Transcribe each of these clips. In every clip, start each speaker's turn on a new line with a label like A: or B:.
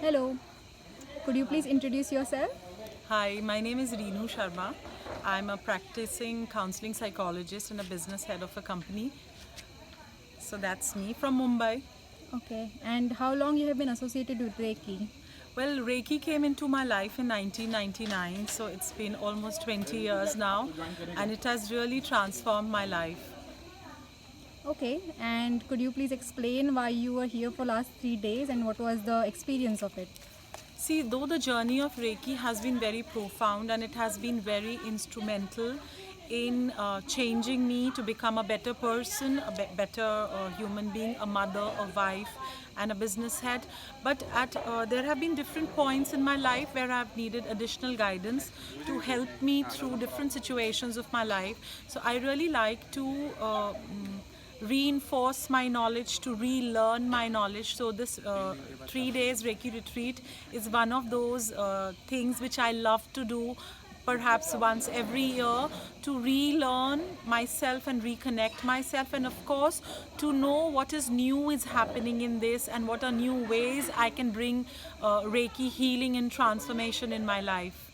A: Hello, could you please introduce yourself?
B: Hi, my name is Reenu Sharma. I'm a practicing counseling psychologist and a business head of a company. So that's me from Mumbai.
A: Okay, and how long you have been associated with Reiki?
B: Well, Reiki came into my life in 1999, so it's been almost 20 years now, and it has really transformed my life.
A: Okay, and could you please explain why you were here for last 3 days and what was the experience of it?
B: See, though the journey of Reiki has been very profound and it has been very instrumental in changing me to become a better person, a better human being, a mother, a wife, and a business head. But there have been different points in my life where I've needed additional guidance to help me through different situations of my life. So I really like to reinforce my knowledge, to relearn my knowledge. So this 3 days Reiki retreat is one of those things which I love to do, perhaps once every year, to relearn myself and reconnect myself, and of course to know what is new is happening in this and what are new ways I can bring Reiki healing and transformation in my life.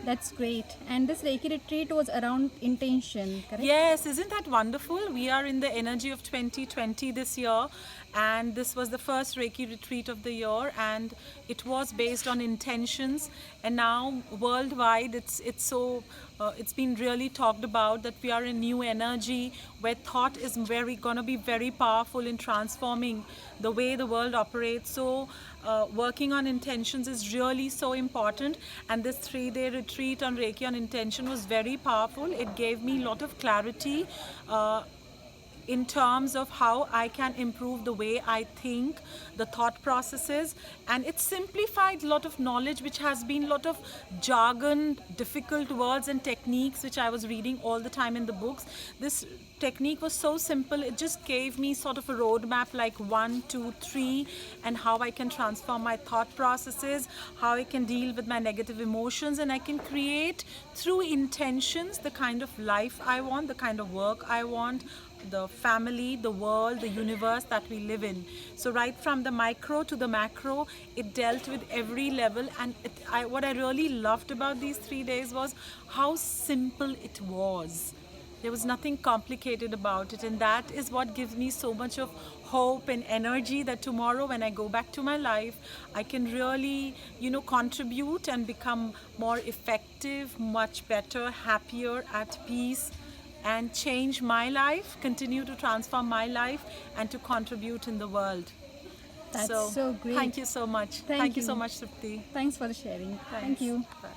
A: That's great. And this Reiki retreat was around intention, correct?
B: Yes, isn't that wonderful? We are in the energy of 2020 this year, and this was the first Reiki retreat of the year, and it was based on intentions. And now worldwide, it's been really talked about that we are in new energy where thought is very gonna be very powerful in transforming the way the world operates. So working on intentions is really so important, and this 3 day retreat on Reiki on intention was very powerful. It gave me a lot of clarity in terms of how I can improve the way I think, the thought processes, and it simplified a lot of knowledge which has been a lot of jargon, difficult words and techniques which I was reading all the time in the books. This technique was so simple, it just gave me sort of a roadmap like 1, 2, 3, and how I can transform my thought processes, how I can deal with my negative emotions, and I can create through intentions the kind of life I want, the kind of work I want, the family, the world, the universe that we live in. So right from the micro to the macro, it dealt with every level. And what I really loved about these 3 days was how simple it was. There was nothing complicated about it, and that is what gives me so much of hope and energy that tomorrow when I go back to my life, I can really, contribute and become more effective, much better, happier, at peace, and change my life, continue to transform my life, and to contribute in the world.
A: That's
B: So,
A: so great.
B: thank you so much.
A: Thank
B: Thank you so
A: you.
B: much, Tripti.
A: Thanks for the sharing. Thank
B: Thanks.
A: you.
B: Bye.